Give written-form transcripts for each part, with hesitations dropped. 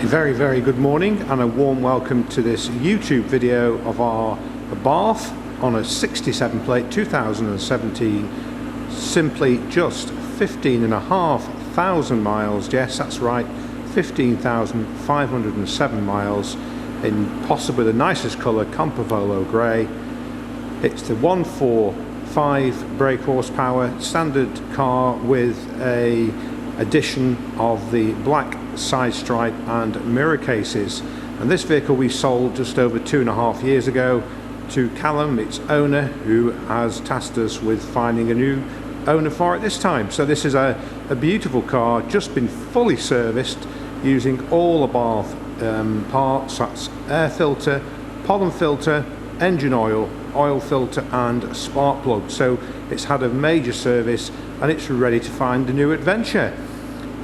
Very good morning and a warm welcome to this YouTube video of our Abarth on a 67 plate 2017, simply just 15,500 miles. Yes, that's right, 15,507 miles in possibly the nicest colour, Campovolo grey. It's the 145 brake horsepower standard car with a addition of the black side stripe and mirror cases, and this vehicle we sold just over 2.5 years ago to Callum, its owner, who has tasked us with finding a new owner for it this time. So this is a beautiful car, just been fully serviced using all Abarth parts. That's air filter, pollen filter, engine oil, oil filter and spark plug. So it's had a major service and it's ready to find a new adventure.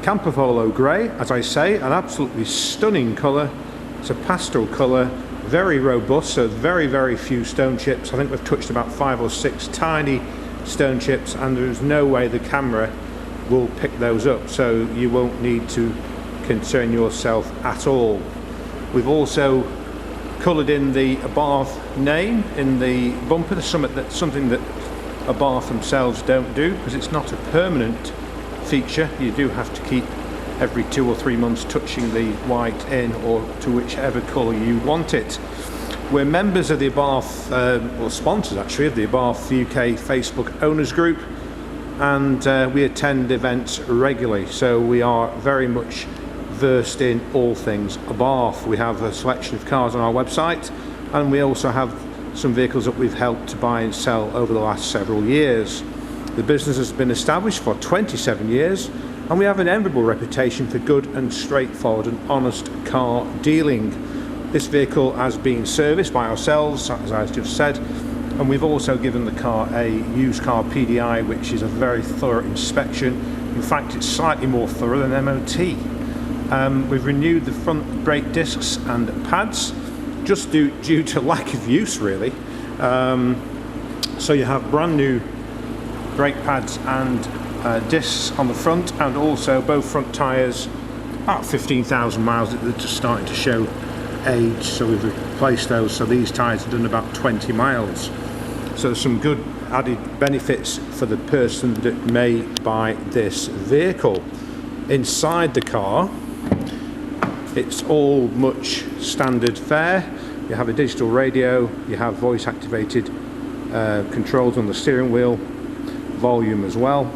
Campovolo grey, as I say, an absolutely stunning colour. It's a pastel colour, very robust, so very few stone chips. I think we've touched about 5 or 6 tiny stone chips, and there's no way the camera will pick those up, so you won't need to concern yourself at all. We've also coloured in the Abarth name in the bumper, something that Abarth themselves don't do, because it's not a permanent feature. You do have to keep every 2 or 3 months touching the white in, or to whichever colour you want it. We're members of the Abarth, or sponsors actually, of the Abarth UK Facebook owners group, and we attend events regularly, so we are very much versed in all things Abarth. We have a selection of cars on our website, and we also have some vehicles that we've helped to buy and sell over the last several years. The business has been established for 27 years, and we have an enviable reputation for good and straightforward and honest car dealing. This vehicle has been serviced by ourselves, as I just said, and we've also given the car a used car PDI, which is a very thorough inspection. In fact, it's slightly more thorough than MOT. We've renewed the front brake discs and pads, just due to lack of use, really. So you have brand new brake pads and discs on the front, and also both front tyres, about 15,000 miles. They're just starting to show age, so we've replaced those. So these tyres have done about 20 miles. So some good added benefits for the person that may buy this vehicle. Inside the car, it's all much standard fare. You have a digital radio, you have voice activated controls on the steering wheel, volume as well,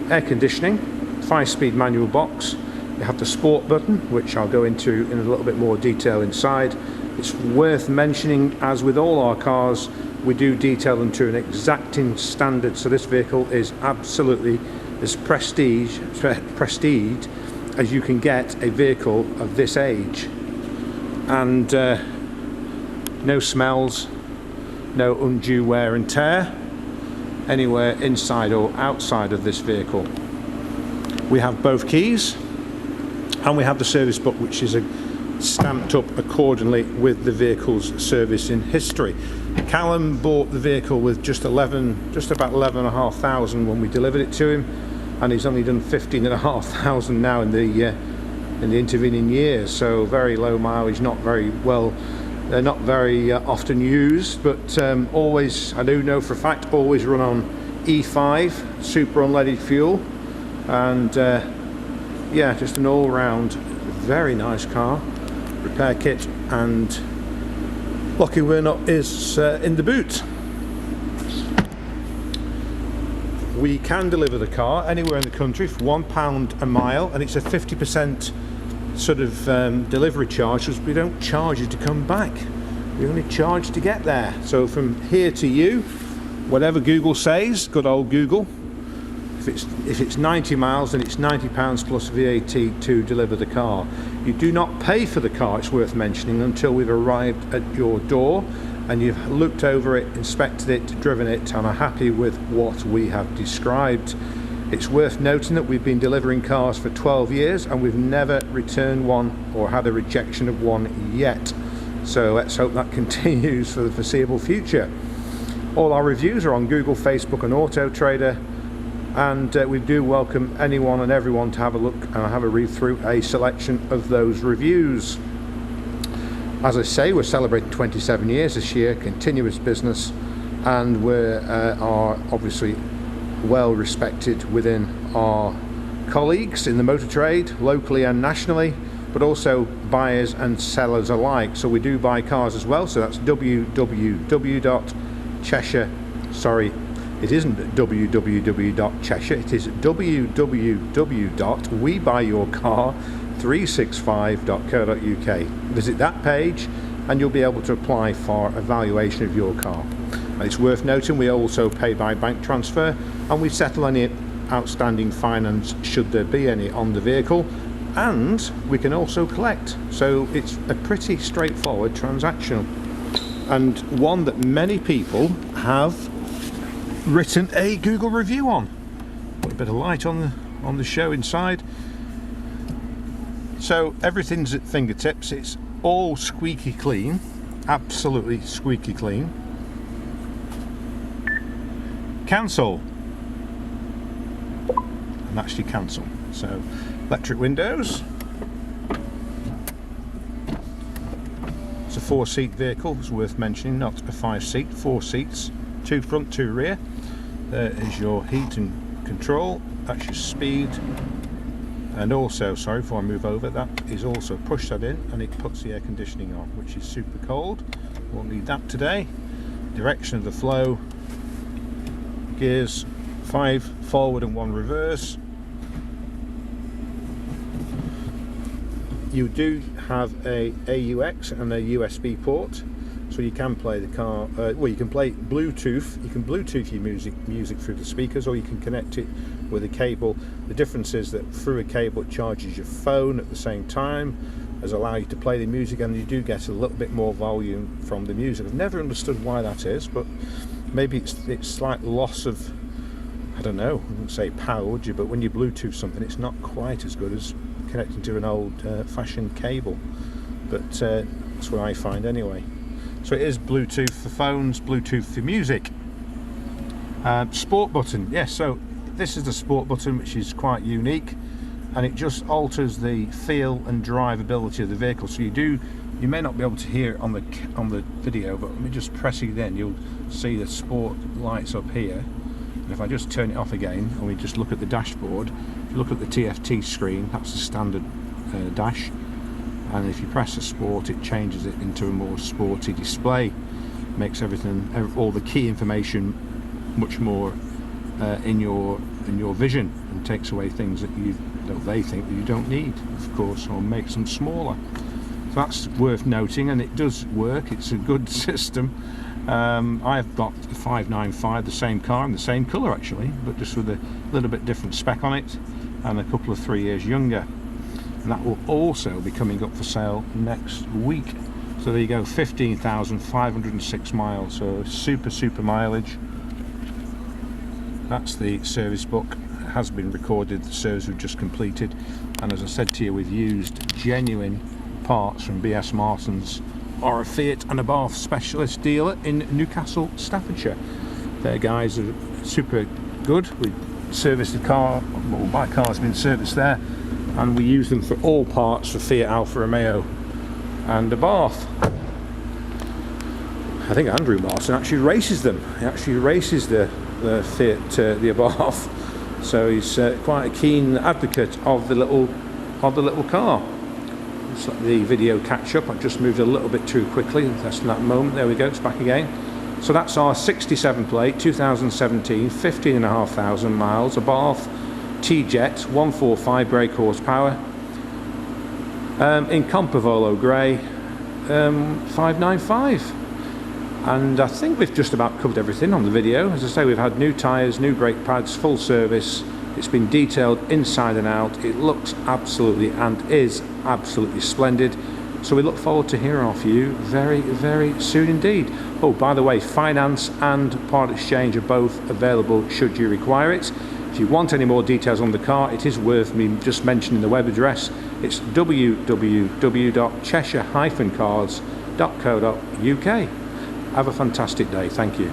air conditioning, 5-speed manual box. You have the sport button, which I'll go into in a little bit more detail inside. It's worth mentioning, as with all our cars, we do detail them to an exacting standard, so this vehicle is absolutely as prestige as you can get a vehicle of this age. And no smells, no undue wear and tear anywhere inside or outside of this vehicle. We have both keys, and we have the service book, which is stamped up accordingly with the vehicle's servicing history. Callum bought the vehicle with just about 11,500 when we delivered it to him, and he's only done 15,500 now in the intervening years. So very low mileage, not very often used, but always, I do know for a fact, always run on E5 super unleaded fuel, and yeah, just an all-round very nice car. Repair kit and lucky we're not is in the boot. We can deliver the car anywhere in the country for £1 a mile, and it's a 50% sort of delivery charge, because we don't charge you to come back, we only charge to get there. So from here to you, whatever Google says, good old Google, if it's 90 miles, then it's £90 plus VAT to deliver the car. You do not pay for the car, it's worth mentioning, until we've arrived at your door and you've looked over it, inspected it, driven it, and are happy with what we have described. It's worth noting that we've been delivering cars for 12 years and we've never returned one or had a rejection of one yet. So let's hope that continues for the foreseeable future. All our reviews are on Google, Facebook and Auto Trader. and we do welcome anyone and everyone to have a look and have a read through a selection of those reviews. As I say, we're celebrating 27 years this year, continuous business, and we are obviously well respected within our colleagues in the motor trade, locally and nationally, but also buyers and sellers alike. So we do buy cars as well, so that's www.cheshire, sorry, it isn't www.cheshire, it is www.webuyyourcar365.co.uk. Visit that page and you'll be able to apply for a valuation of your car. And it's worth noting we also pay by bank transfer, and we settle any outstanding finance should there be any on the vehicle, and we can also collect. So it's a pretty straightforward transaction, and one that many people have written a Google review on. Put a bit of light on the show inside. So everything's at fingertips. It's all squeaky clean, absolutely squeaky clean. Cancel, and actually cancel. So electric windows. It's a 4-seat vehicle, it's worth mentioning, not a 5-seat, 4 seats, 2 front, 2 rear. There is your heat and control, that's your speed, and also, sorry, before I move over, that is also push that in and it puts the air conditioning on, which is super cold. Won't need that today. Direction of the flow, gears 5 forward and 1 reverse. You do have a AUX and a USB port, so you can play the car, well, you can play Bluetooth, you can Bluetooth your music through the speakers, or you can connect it with a cable. The difference is that through a cable it charges your phone at the same time as allow you to play the music, and you do get a little bit more volume from the music. I've never understood why that is, but maybe it's slight loss of, I don't know, I wouldn't say power, would you, but when you Bluetooth something it's not quite as good as connecting to an old fashioned cable, but that's what I find anyway. So it is Bluetooth for phones, Bluetooth for music. Sport button, yes, so this is the sport button, which is quite unique, and it just alters the feel and drivability of the vehicle. So you may not be able to hear it on the video, but let me just press it in, you'll see the sport lights up here. And if I just turn it off again and we just look at the dashboard, if you look at the TFT screen, that's the standard dash, and if you press the sport it changes it into a more sporty display, makes everything, all the key information much more in your vision, and takes away things that they think that you don't need, of course, or makes them smaller. So that's worth noting, and it does work, it's a good system. I've got the 595, the same car in the same colour actually, but just with a little bit different spec on it, and a couple of 3 years younger, and that will also be coming up for sale next week. So there you go, 15,506 miles, so super mileage. That's the service book, it has been recorded, the service we've just completed, and as I said to you, we've used genuine parts from BS Martin's, or a Fiat and Abarth specialist dealer in Newcastle, Staffordshire. Their guys are super good. We serviced the car, well, my car's been serviced there, and we use them for all parts for Fiat, Alfa Romeo and Abarth. I think Andrew Martin actually races them. He actually races the Fiat, the Abarth, so he's quite a keen advocate of the little car. Let's let the video catch up. I've just moved a little bit too quickly. That's in that moment. There we go, it's back again. So that's our 67 plate, 2017, 15,500 miles, Abarth T-Jet, 145 brake horsepower, in Campovolo grey, 595. And I think we've just about covered everything on the video. As I say, we've had new tyres, new brake pads, full service. It's been detailed inside and out. It looks absolutely and is absolutely splendid. So we look forward to hearing off you very soon indeed. Oh, by the way, finance and part exchange are both available should you require it. If you want any more details on the car, it is worth me just mentioning the web address. It's www.cheshire-cars.co.uk. Have a fantastic day. Thank you.